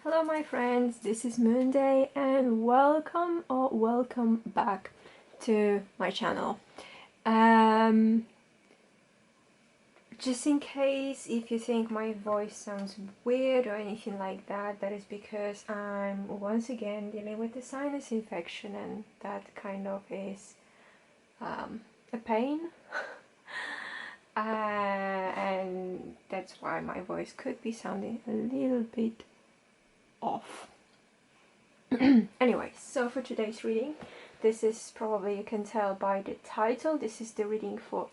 Hello my friends, this is Moonday and welcome or welcome back to my channel. Just in case if you think my voice sounds weird or anything like that, that is because I'm once again dealing with a sinus infection, and that kind of is a pain. And that's why my voice could be sounding a little bit off. Anyway, so for today's reading, this is probably, you can tell by the title, this is the reading for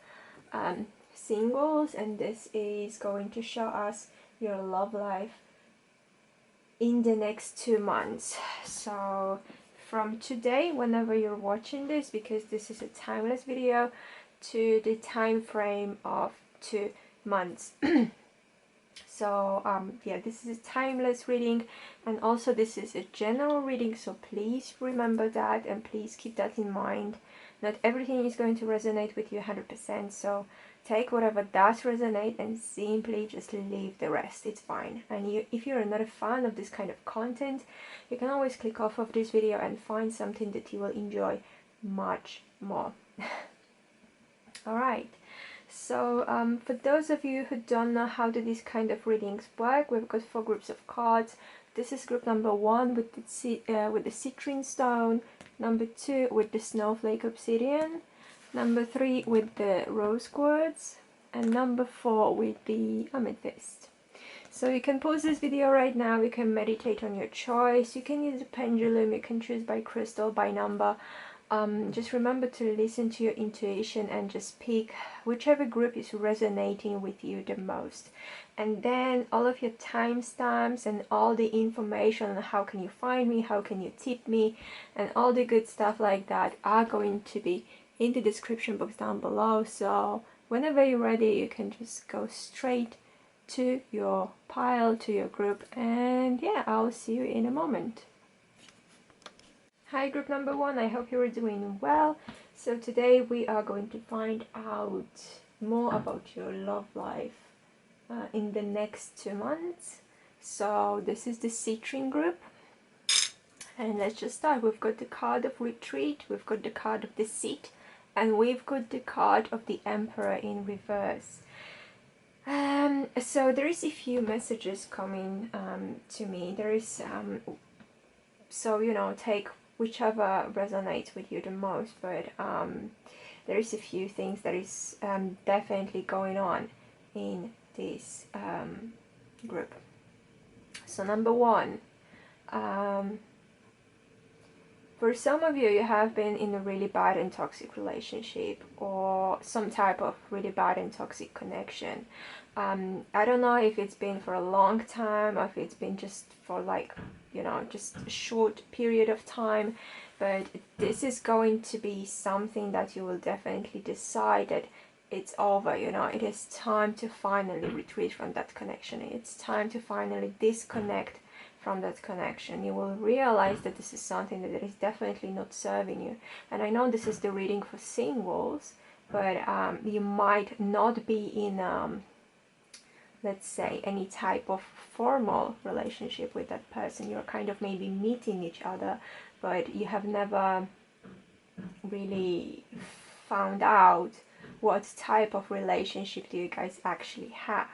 singles, and this is going to show us your love life in the next 2 months. So from today, whenever you're watching this, because this is a timeless video, to the time frame of 2 months. So yeah, this is a timeless reading, and also this is a general reading, so please remember that and please keep that in mind. Not everything is going to resonate with you 100%, so take whatever does resonate and simply just leave the rest. It's fine. And if you're not a fan of this kind of content, you can always click off of this video and find something that you will enjoy much more. Alright. So for those of you who don't know how do these kind of readings work, we've got 4 groups of cards. This is group number 1 with the Citrine stone, number 2 with the Snowflake Obsidian, number 3 with the Rose Quartz, and number 4 with the Amethyst. So you can pause this video right now, you can meditate on your choice, you can use a pendulum, you can choose by crystal, by number. Just remember to listen to your intuition and just pick whichever group is resonating with you the most. And then all of your timestamps and all the information on how can you find me, how can you tip me, and all the good stuff like that are going to be in the description box down below. So whenever you're ready, you can just go straight to your pile, to your group, and yeah, I'll see you in a moment. Hi group number 1, I hope you're doing well. So today we are going to find out more about your love life in the next 2 months. So this is the Citrine group, and let's just start. We've got the card of retreat, we've got the card of deceit, and we've got the card of the Emperor in reverse. So there is a few messages coming to me. There is so you know, take whichever resonates with you the most, but there is a few things that is definitely going on in this group. So number 1, for some of you, you have been in a really bad and toxic relationship, or some type of really bad and toxic connection. I don't know if it's been for a long time or if it's been just for, like, you know, just a short period of time, but this is going to be something that you will definitely decide that it's over. You know, it is time to finally retreat from that connection. It's time to finally disconnect from that connection. You will realize that this is something that is definitely not serving you. And I know this is the reading for singles, but you might not be in let's say any type of formal relationship with that person. You're kind of maybe meeting each other, but you have never really found out what type of relationship do you guys actually have.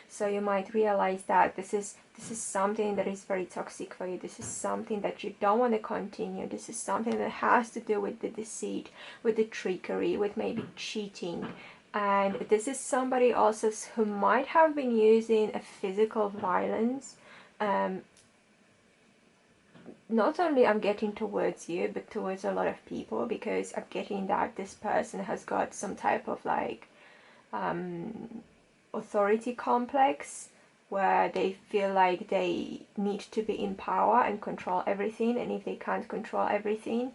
So you might realize that this is something that is very toxic for you. This is something that you don't want to continue. This is something that has to do with the deceit, with the trickery, with maybe cheating. And this is somebody also who might have been using a physical violence. Not only I'm getting towards you, but towards a lot of people, because I'm getting that this person has got some type of like authority complex, where they feel like they need to be in power and control everything, and if they can't control everything,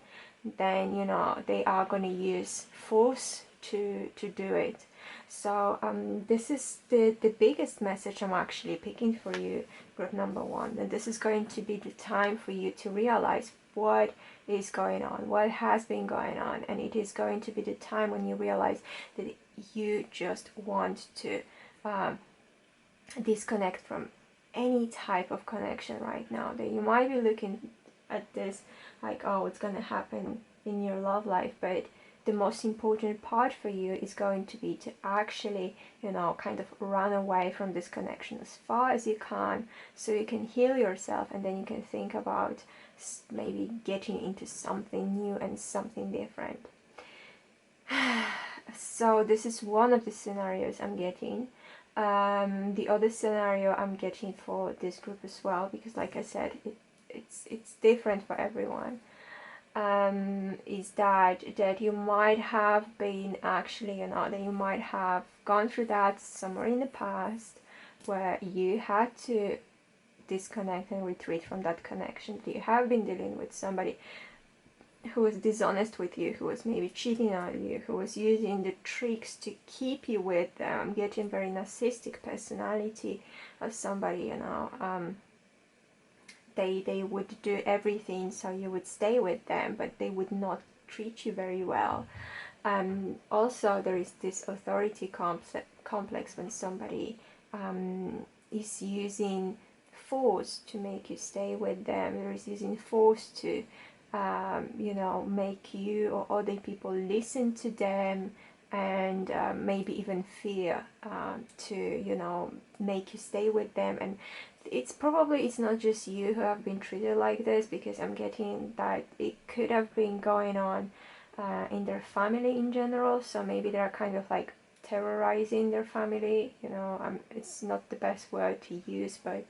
then, you know, they are going to use force to do it. So this is the biggest message I'm actually picking for you, group number 1, and this is going to be the time for you to realize what is going on, what has been going on, and it is going to be the time when you realize that you just want to disconnect from any type of connection right now, that you might be looking at this like, oh, it's gonna happen in your love life, but the most important part for you is going to be to actually, you know, kind of run away from this connection as far as you can, so you can heal yourself, and then you can think about maybe getting into something new and something different. So this is one of the scenarios I'm getting. The other scenario I'm getting for this group as well, because like I said, it's different for everyone, is that you might have been actually, you know, that you might have gone through that somewhere in the past, where you had to disconnect and retreat from that connection. You have been dealing with somebody who was dishonest with you, who was maybe cheating on you, who was using the tricks to keep you with them. I'm getting very narcissistic personality of somebody, you know. They would do everything so you would stay with them, but they would not treat you very well. Also, there is this authority complex when somebody is using force to make you stay with them. There is using force to you know, make you or other people listen to them, and maybe even fear to, you know, make you stay with them. And it's not just you who have been treated like this, because I'm getting that it could have been going on in their family in general. So maybe they're kind of like terrorizing their family, you know. It's not the best word to use, but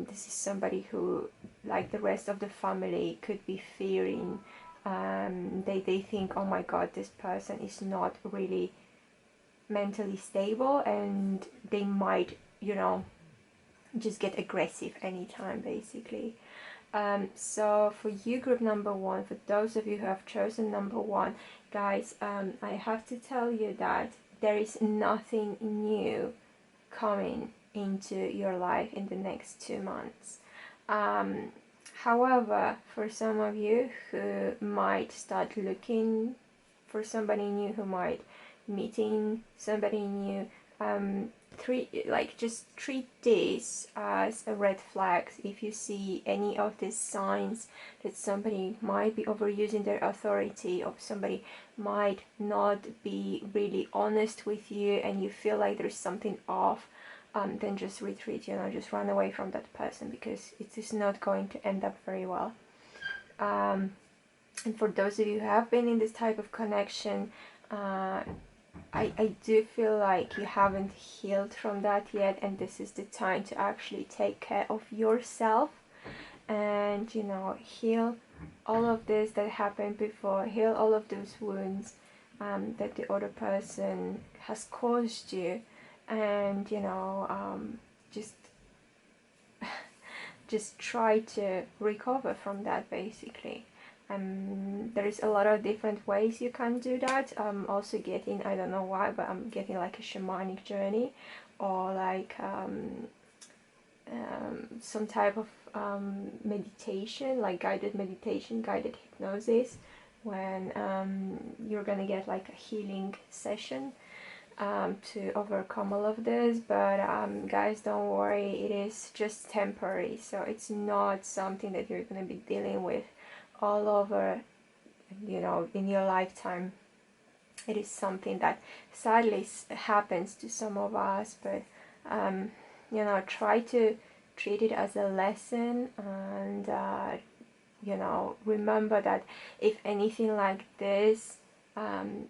this is somebody who, like the rest of the family, could be fearing. They think, oh my god, this person is not really mentally stable, and they might, you know, just get aggressive anytime, basically. So for you, group number one, for those of you who have chosen number one, guys, I have to tell you that there is nothing new coming into your life in the next 2 months. However, for some of you who might start looking for somebody new, who might meeting somebody new, just treat this as a red flag. If you see any of these signs that somebody might be overusing their authority, or somebody might not be really honest with you, and you feel like there's something off, then just retreat, you know, just run away from that person, because it is not going to end up very well. And for those of you who have been in this type of connection, I do feel like you haven't healed from that yet, and this is the time to actually take care of yourself and, you know, heal all of this that happened before, heal all of those wounds that the other person has caused you, and, you know, just try to recover from that, basically. There is a lot of different ways you can do that. I'm also getting, I don't know why, but I'm getting like a shamanic journey, or like some type of meditation, like guided meditation, guided hypnosis, when you're gonna get like a healing session to overcome all of this. But guys, don't worry, it is just temporary, so it's not something that you're gonna be dealing with all over, you know, in your lifetime. It is something that sadly happens to some of us, but you know, try to treat it as a lesson, and you know, remember that if anything like this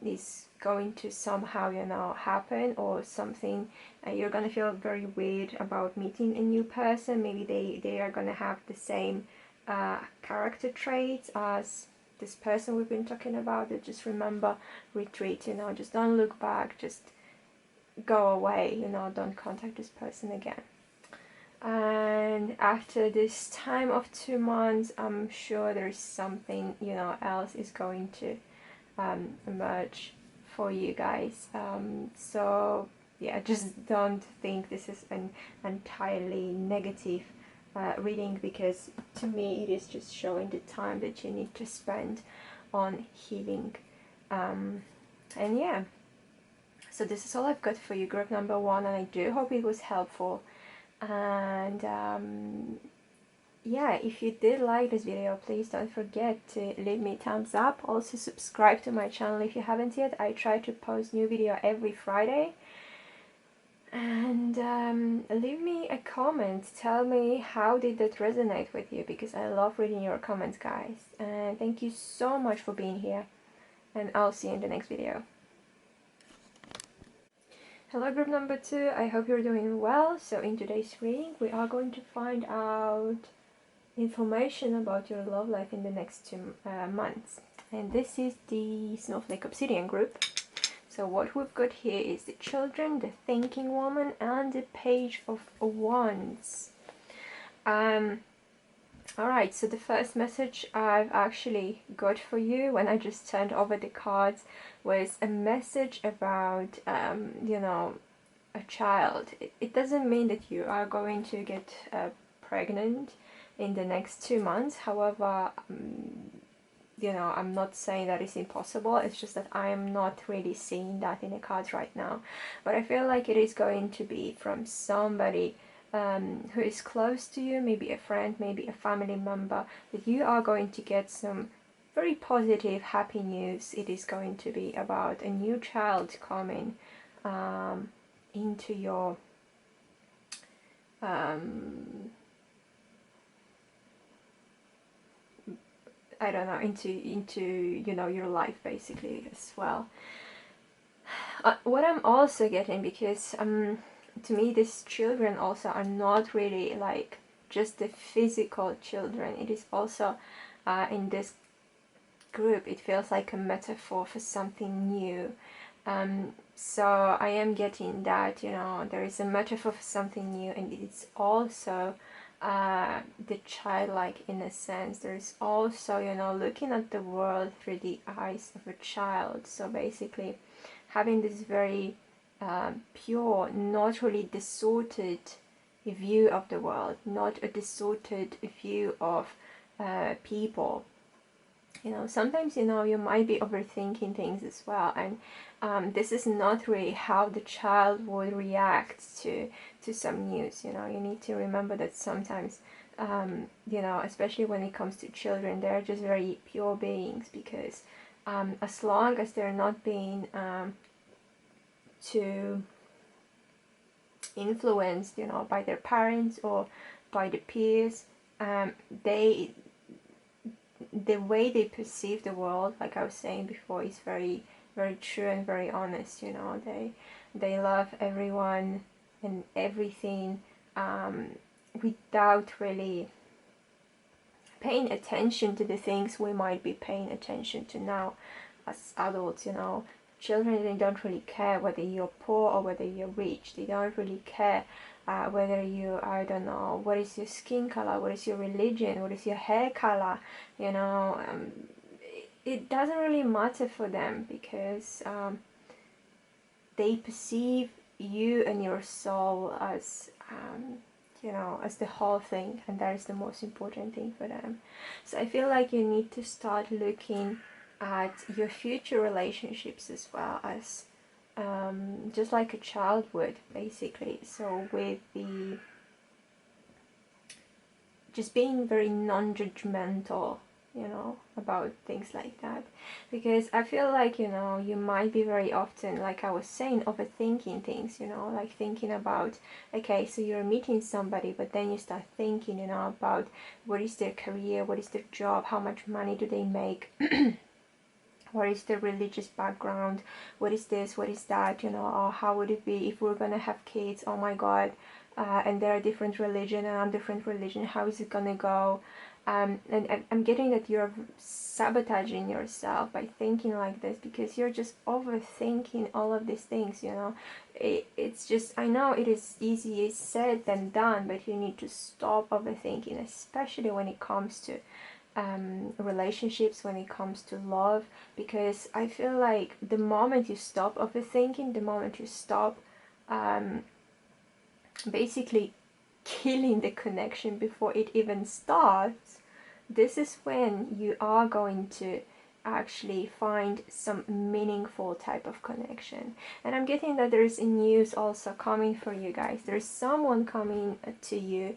is going to somehow, you know, happen, or something, you're gonna feel very weird about meeting a new person. Maybe they are gonna have the same character traits as this person we've been talking about. Just remember, retreat, you know, just don't look back, just go away, you know, don't contact this person again. And after this time of 2 months, I'm sure there's something, you know, else is going to emerge for you guys. So yeah, just don't think this is an entirely negative reading, because to me it is just showing the time that you need to spend on healing. And yeah, so this is all I've got for you, group number one, and I do hope it was helpful. And yeah, if you did like this video, please don't forget to leave me a thumbs up. Also subscribe to my channel if you haven't yet. I try to post new video every Friday. And leave me a comment. Tell me how did that resonate with you, because I love reading your comments, guys. And thank you so much for being here, and I'll see you in the next video. Hello group number 2, I hope you're doing well. So in today's reading we are going to find out information about your love life in the next 2 months. And this is the Snowflake Obsidian group. So what we've got here is the Children, the Thinking Woman, and the Page of Wands. Alright, so the first message I've actually got for you when I just turned over the cards was a message about, you know, a child. It doesn't mean that you are going to get pregnant in the next 2 months. However, you know, I'm not saying that it's impossible. It's just that I am not really seeing that in the cards right now. But I feel like it is going to be from somebody who is close to you, maybe a friend, maybe a family member, that you are going to get some very positive, happy news. It is going to be about a new child coming into your I don't know, into you know, your life basically as well. What I'm also getting, because to me these children also are not really like just the physical children. It is also in this group, it feels like a metaphor for something new. So I am getting that, you know, there is a metaphor for something new, and it's also the childlike innocence. There's also, you know, looking at the world through the eyes of a child. So basically having this very pure, not really distorted view of the world, not a distorted view of people. You know, sometimes, you know, you might be overthinking things as well, and this is not really how the child would react to some news. You know, you need to remember that sometimes, you know, especially when it comes to children, they're just very pure beings, because as long as they're not being too influenced, you know, by their parents or by the peers, the way they perceive the world, like I was saying before, is very, very true and very honest. You know, they love everyone and everything without really paying attention to the things we might be paying attention to now as adults. You know, children, they don't really care whether you're poor or whether you're rich. They don't really care whether you, I don't know, what is your skin color, what is your religion, what is your hair color. You know, it doesn't really matter for them, because they perceive you and your soul as you know, as the whole thing, and that is the most important thing for them. So I feel like you need to start looking at your future relationships as well as just like a child would, basically. So with the just being very non-judgmental, you know, about things like that, because I feel like, you know, you might be very often, like I was saying, overthinking things, you know, like thinking about, okay, so you're meeting somebody, but then you start thinking, you know, about what is their career, what is their job, how much money do they make, what is their religious background, what is this, what is that, you know, or how would it be if we're gonna have kids, oh my god, and they're a different religion and I'm different religion, how is it gonna go? And I'm getting that you're sabotaging yourself by thinking like this, because you're just overthinking all of these things, you know. It's just, I know it is easier said than done, but you need to stop overthinking, especially when it comes to relationships, when it comes to love, because I feel like the moment you stop overthinking, the moment you stop basically killing the connection before it even starts, this is when you are going to actually find some meaningful type of connection. And I'm getting that there's news also coming for you guys. There's someone coming to you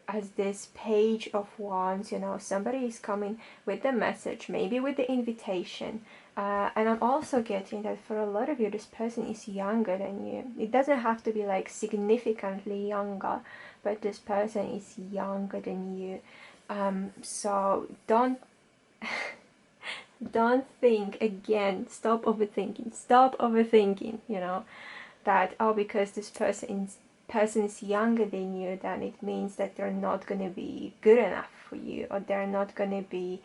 as this page of wands, you know, somebody is coming with the message, maybe with the invitation. And I'm also getting that for a lot of you, this person is younger than you. It doesn't have to be like significantly younger, but this person is younger than you. So don't don't think again, stop overthinking, you know, that oh, because this person is younger than you, then it means that they're not going to be good enough for you, or they're not going to be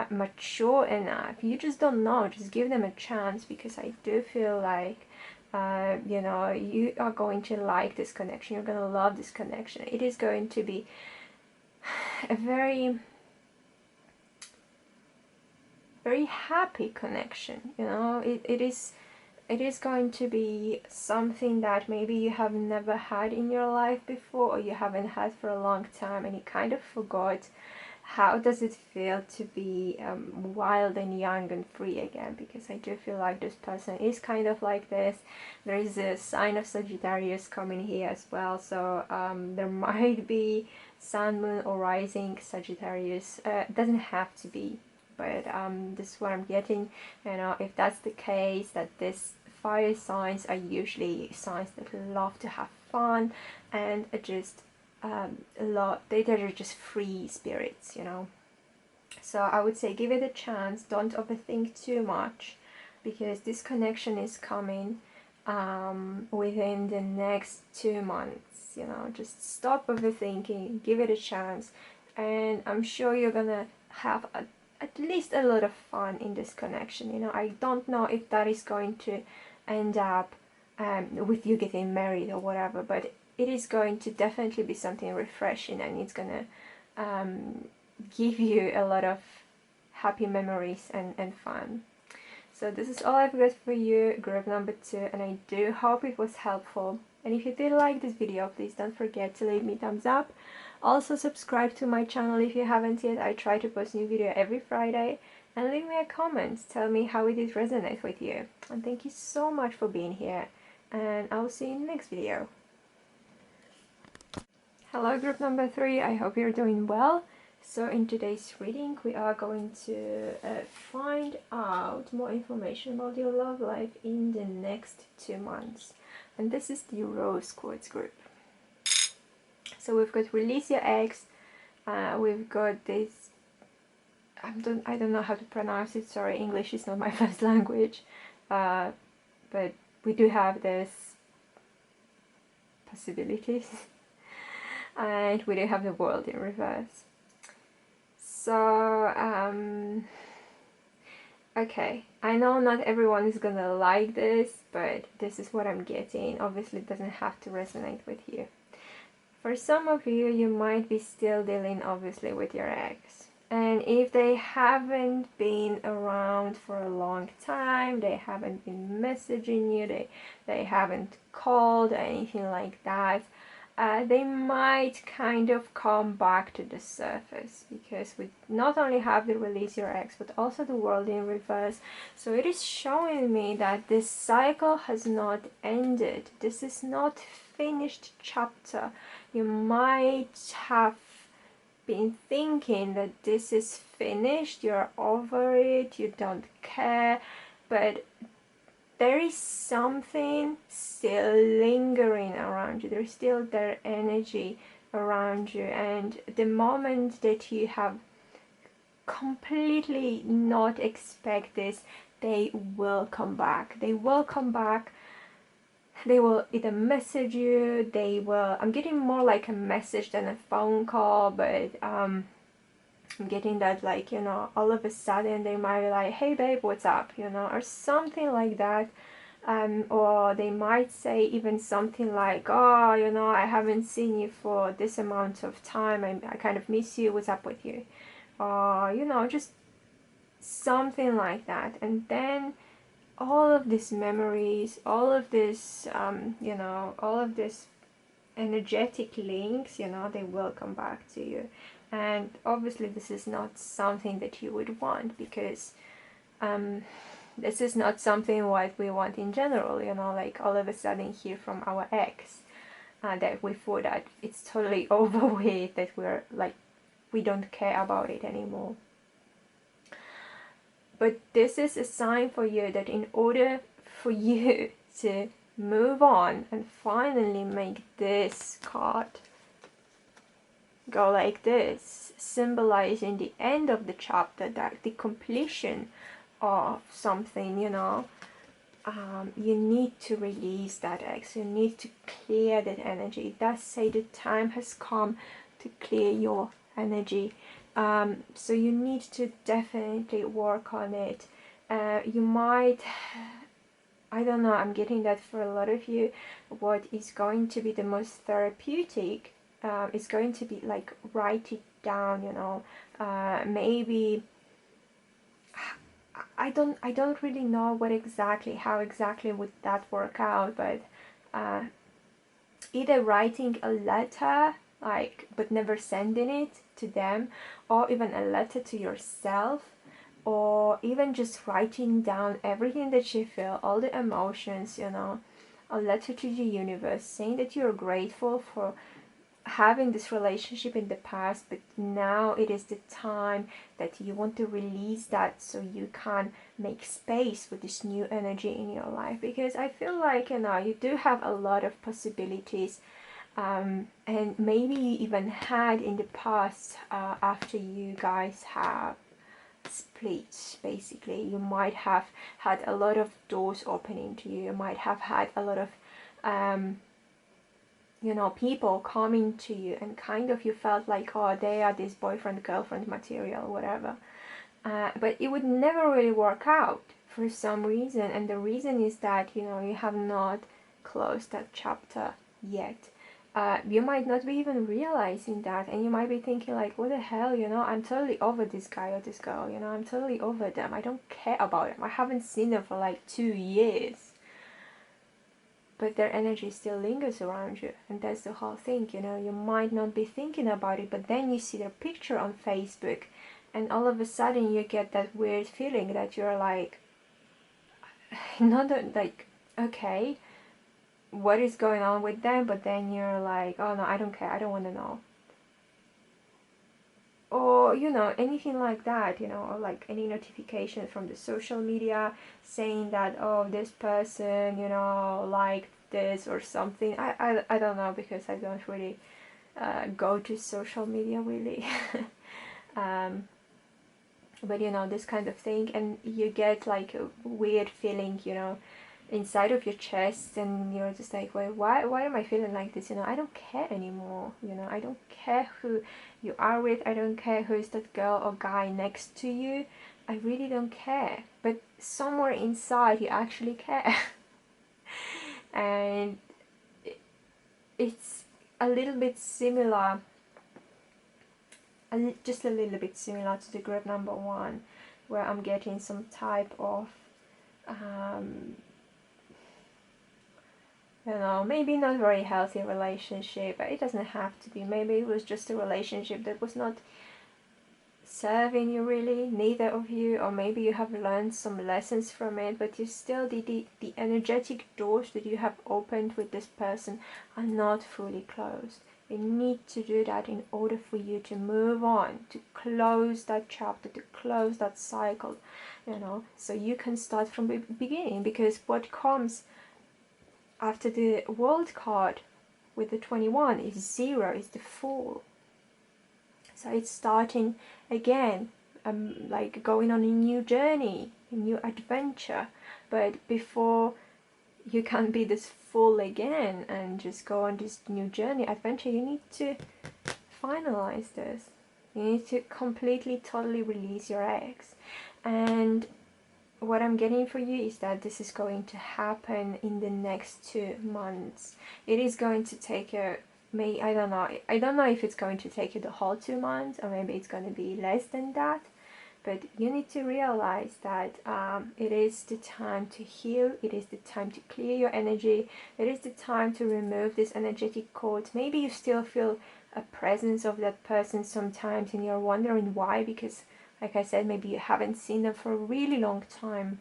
mature enough. You just don't know. Just give them a chance, because I do feel like you know, you are going to like this connection. You're going to love this connection. It is going to be a very happy connection, you know. It is going to be something that maybe you have never had in your life before, or you haven't had for a long time, and you kind of forgot how does it feel to be wild and young and free again, because I do feel like this person is kind of like this. There is a sign of Sagittarius coming here as well, so there might be sun, moon, or rising Sagittarius. Doesn't have to be, but this is what I'm getting. You know, if that's the case, that this fire signs are usually signs that love to have fun and just they're just free spirits, you know. So I would say give it a chance. Don't overthink too much, because this connection is coming within the next 2 months, you know. Just stop overthinking, give it a chance, and I'm sure you're gonna have at least a lot of fun in this connection, you know. I don't know if that is going to end up with you getting married or whatever, but it is going to definitely be something refreshing, and it's gonna give you a lot of happy memories and fun. So this is all I've got for you, group number 2, and I do hope it was helpful. And if you did like this video, please don't forget to leave me a thumbs up. Also subscribe to my channel if you haven't yet. I try to post new video every Friday. And leave me a comment, tell me how it did resonate with you. And thank you so much for being here, and I will see you in the next video. Hello group number 3, I hope you're doing well. So in today's reading we are going to find out more information about your love life in the next 2 months. And this is the Rose Quartz group. So we've got Release Your Ex, we've got this, I don't know how to pronounce it, sorry, English is not my first language, but we do have this possibilities. And we do have the World in reverse. So okay, I know not everyone is gonna like this, but this is what I'm getting. Obviously it doesn't have to resonate with you. For some of you, you might be still dealing obviously with your ex, and if they haven't been around for a long time, they haven't been messaging you, they haven't called or anything like that, they might kind of come back to the surface, because we not only have the Release Your Ex, but also the World in reverse. So it is showing me that this cycle has not ended. This is not finished chapter. You might have been thinking that this is finished, you're over it, you don't care, but there is something still lingering around you. There's still their energy around you, and the moment that you have completely not expect this, they will come back. They will come back. They will either message you, they will, I'm getting more like a message than a phone call, but I'm getting that, like, you know, all of a sudden they might be like, hey babe, what's up, you know, or something like that. Or they might say even something like, oh, you know, I haven't seen you for this amount of time, I kind of miss you, what's up with you, or you know, just something like that. And then all of these memories, all of this you know, all of this energetic links, you know, they will come back to you. And obviously this is not something that you would want, because this is not something what we want in general, you know, like all of a sudden hear from our ex that we thought that it's totally over with, that we're like, we don't care about it anymore. But this is a sign for you that in order for you to move on and finally make this card go like this, symbolizing the end of the chapter, that the completion of something, you know, you need to release that ex, you need to clear that energy. It does say the time has come to clear your energy. So you need to definitely work on it. You might, I don't know, I'm getting that for a lot of you, what is going to be the most therapeutic is going to be like, write it down, you know. Maybe I don't really know what exactly, how exactly would that work out, but either writing a letter, like, but never sending it to them, or even a letter to yourself, or even just writing down everything that you feel, all the emotions, you know, a letter to the universe saying that you're grateful for having this relationship in the past, but now it is the time that you want to release that, so you can make space for this new energy in your life. Because I feel like, you know, you do have a lot of possibilities, and maybe you even had in the past, after you guys have split, basically you might have had a lot of doors opening to you. You might have had a lot of you know, people coming to you, and kind of you felt like, oh, they are this boyfriend girlfriend material, whatever, but it would never really work out for some reason. And the reason is that, you know, you have not closed that chapter yet. You might not be even realizing that, and you might be thinking like, what the hell, you know, I'm totally over this guy or this girl, you know, I'm totally over them, I don't care about them, I haven't seen them for like 2 years. But their energy still lingers around you, and that's the whole thing, you know. You might not be thinking about it, but then you see their picture on Facebook, and all of a sudden you get that weird feeling that you're like, not like, okay, what is going on with them? But then you're like, oh no, I don't care, I don't want to know. Or, you know, anything like that, you know, or like any notification from the social media saying that, oh, this person, you know, liked this or something. I don't know, because I don't really go to social media really. But you know, this kind of thing, and you get like a weird feeling, you know, inside of your chest, and you're just like, wait, why am I feeling like this? You know, I don't care anymore, you know, I don't care who you are with, I don't care who is that girl or guy next to you, I really don't care. But somewhere inside you actually care. And it's a little bit similar, just a little bit similar to the group number 1, where I'm getting some type of you know, maybe not very healthy relationship, but it doesn't have to be. Maybe it was just a relationship that was not serving you really, neither of you, or maybe you have learned some lessons from it, but you still, the energetic doors that you have opened with this person are not fully closed. You need to do that in order for you to move on, to close that chapter, to close that cycle, you know, so you can start from the beginning. Because what comes after the World card with the 21 is 0, is the Fool. So it's starting again, like going on a new journey, a new adventure. But before you can be this fool again and just go on this new journey, adventure, you need to finalize this. You need to completely, totally release your ex. And what I'm getting for you is that this is going to happen in the next 2 months. It is going to take a, I don't know if it's going to take you the whole 2 months, or maybe it's going to be less than that. but you need to realize that it is the time to heal, it is the time to clear your energy, it is the time to remove this energetic cords. Maybe you still feel a presence of that person sometimes and you're wondering why, because like I said, maybe you haven't seen them for a really long time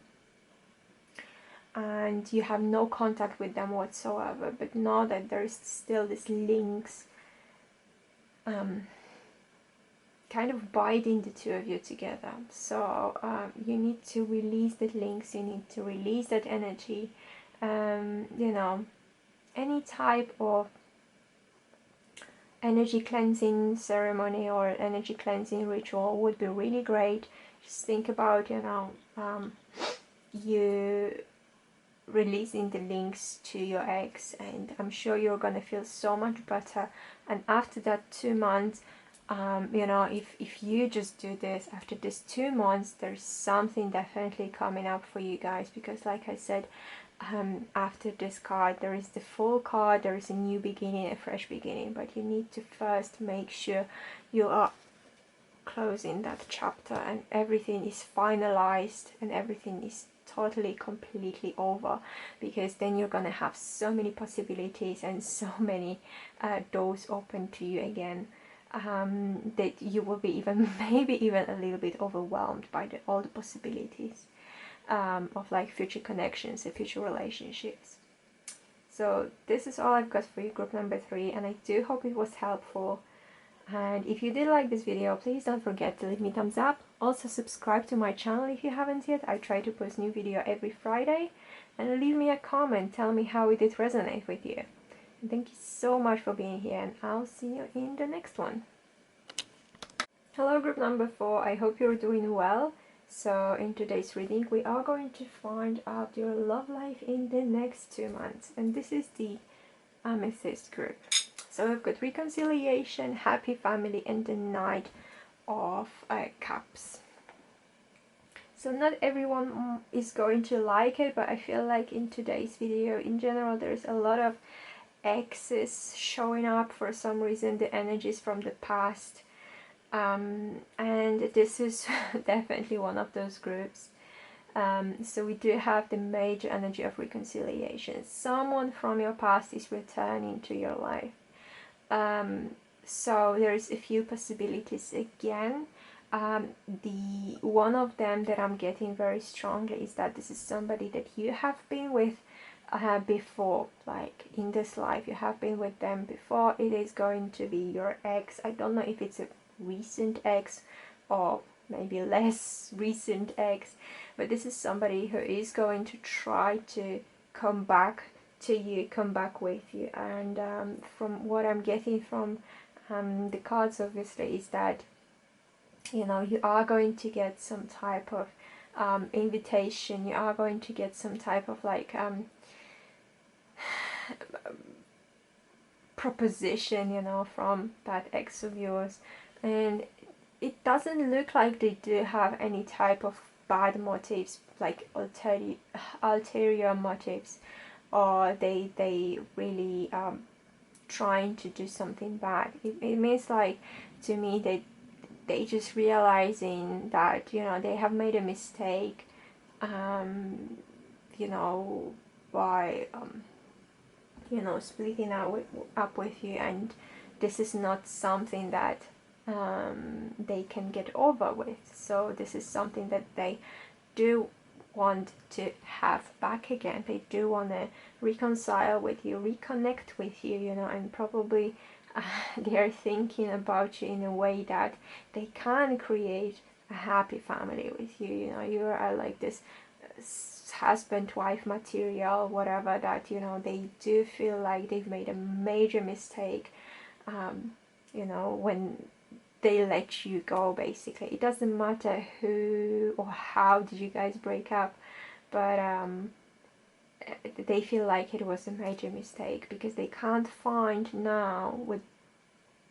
and you have no contact with them whatsoever, but know that there is still this links kind of binding the two of you together. So you need to release that links, you need to release that energy. You know, any type of energy cleansing ceremony or energy cleansing ritual would be really great. Just think about, you know, you releasing the links to your ex, and I'm sure you're gonna feel so much better. And after that 2 months, you know, if you just do this after this 2 months, there's something definitely coming up for you guys, because like I said, after this card there is the full card, there is a new beginning, a fresh beginning, but you need to first make sure you are closing that chapter and everything is finalized and everything is totally completely over, because then you're gonna have so many possibilities and so many doors open to you again, that you will be even maybe even a little bit overwhelmed by all the possibilities of like future connections and future relationships. So this is all I've got for you, group number 3, and I do hope it was helpful. And if you did like this video, please don't forget to leave me a thumbs up. Also subscribe to my channel if you haven't yet. I try to post new video every Friday. And leave me a comment, tell me how it did resonate with you. And thank you so much for being here, and I'll see you in the next one. Hello group number 4, I hope you're doing well. So in today's reading we are going to find out your love life in the next 2 months. And this is the Amethyst group. So we've got reconciliation, happy family, and the Knight of Cups. So not everyone is going to like it, but I feel like in today's video in general there's a lot of exes showing up for some reason, the energies from the past, and this is definitely one of those groups. So we do have the major energy of reconciliation. Someone from your past is returning to your life. So there's a few possibilities again. The one of them that I'm getting very strongly is that this is somebody that you have been with before, like in this life you have been with them before. It is going to be your ex. I don't know if it's a recent ex or maybe less recent ex, but this is somebody who is going to try to come back to you, come back with you. And from what I'm getting from the cards obviously is that, you know, you are going to get some type of invitation, you are going to get some type of like proposition, you know, from that ex of yours. And it doesn't look like they do have any type of bad motives, like ulterior motives, or they really trying to do something bad. It means like, to me, they just realizing that, you know, they have made a mistake, you know, by you know, splitting up with you, and this is not something that they can get over with. So this is something that they do want to have back again. They do want to reconcile with you, reconnect with you, you know, and probably they are thinking about you in a way that they can create a happy family with you. You know, you are like this husband-wife material, whatever, that, you know, they do feel like they've made a major mistake, you know, when they let you go. Basically, it doesn't matter who or how did you guys break up, but they feel like it was a major mistake because they can't find now what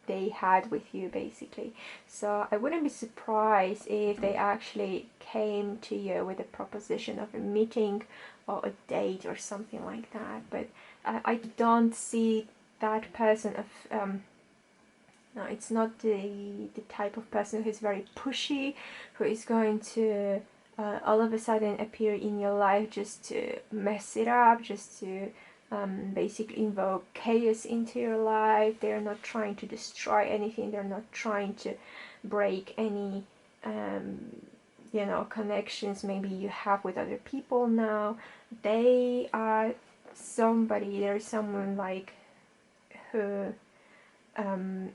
they had with you, basically. So I wouldn't be surprised if they actually came to you with a proposition of a meeting or a date or something like that, but I don't see that person of No, it's not the type of person who's very pushy, who is going to all of a sudden appear in your life just to mess it up, just to basically invoke chaos into your life. They're not trying to destroy anything. They're not trying to break any you know, connections maybe you have with other people now. They are somebody, there's someone like who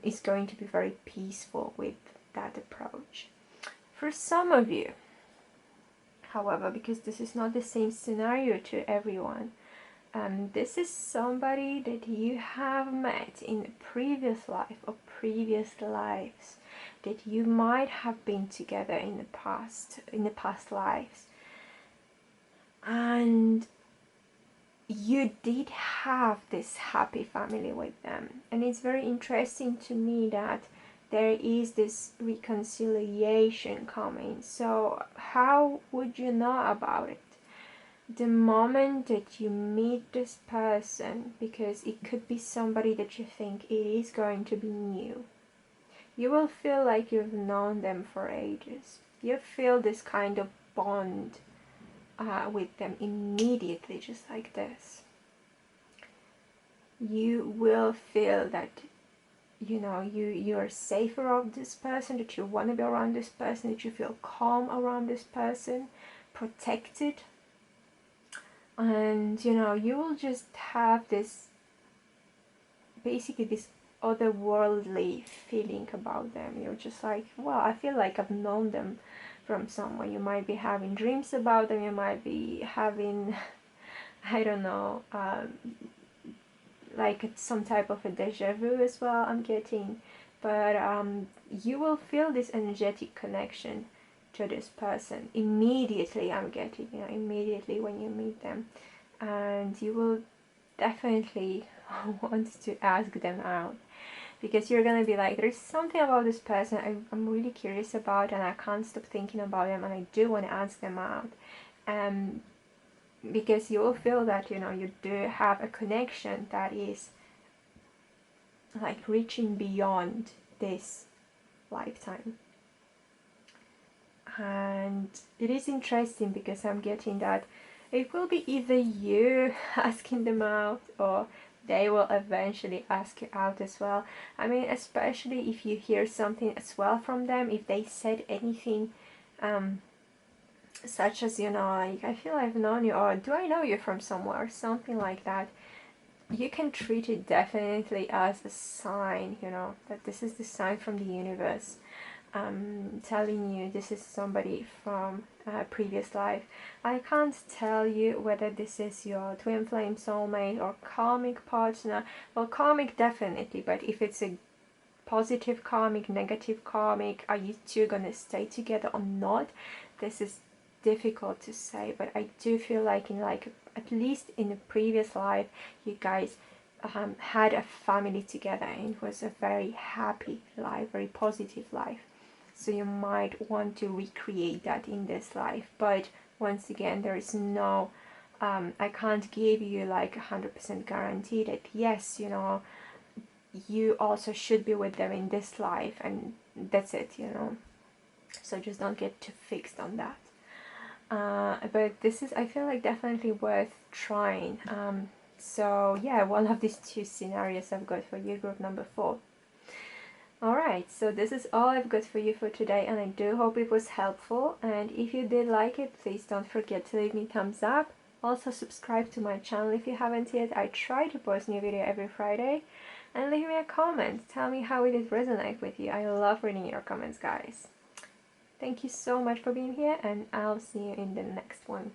is going to be very peaceful with that approach. For some of you, however, because this is not the same scenario to everyone, this is somebody that you have met in a previous life or previous lives, that you might have been together in the past lives, and you did have this happy family with them. And it's very interesting to me that there is this reconciliation coming. So how would you know about it? The moment that you meet this person, because it could be somebody that you think it is going to be new, you will feel like you've known them for ages. You feel this kind of bond with them immediately, just like this. You will feel that, you know, you're safer around this person, that you want to be around this person, that you feel calm around this person, protected. And you know, you will just have this, basically this otherworldly feeling about them. You're just like, wow, I feel like I've known them from somewhere. You might be having dreams about them, you might be having I don't know, like some type of a deja vu as well, I'm getting. But you will feel this energetic connection to this person immediately. I'm getting, you know, immediately when you meet them, and you will definitely want to ask them out, because you're gonna be like, there's something about this person I'm really curious about, and I can't stop thinking about them, and I do want to ask them out. Because you will feel that, you know, you do have a connection that is like reaching beyond this lifetime. And it is interesting because I'm getting that it will be either you asking them out, or they will eventually ask you out as well. I mean, especially if you hear something as well from them, if they said anything such as, you know, like, I feel I've known you, or do I know you from somewhere, or something like that, you can treat it definitely as a sign, you know, that this is the sign from the universe telling you this is somebody from a previous life. I can't tell you whether this is your twin flame soulmate or karmic partner. Well, karmic definitely, but if it's a positive karmic, negative karmic, are you two gonna stay together or not? This is difficult to say, but I do feel like in, like, at least in a previous life, you guys had a family together, and it was a very happy life, very positive life. So you might want to recreate that in this life. But once again, there is no I can't give you like 100% guarantee that yes, you know, you also should be with them in this life, and that's it, you know. So just don't get too fixed on that. But this is, I feel like, definitely worth trying. So yeah, one of these two scenarios I've got for you, group number 4. Alright, so this is all I've got for you for today, and I do hope it was helpful. And if you did like it, please don't forget to leave me a thumbs up. Also subscribe to my channel if you haven't yet. I try to post new video every Friday. And leave me a comment. Tell me how it did resonate with you. I love reading your comments, guys. Thank you so much for being here, and I'll see you in the next one.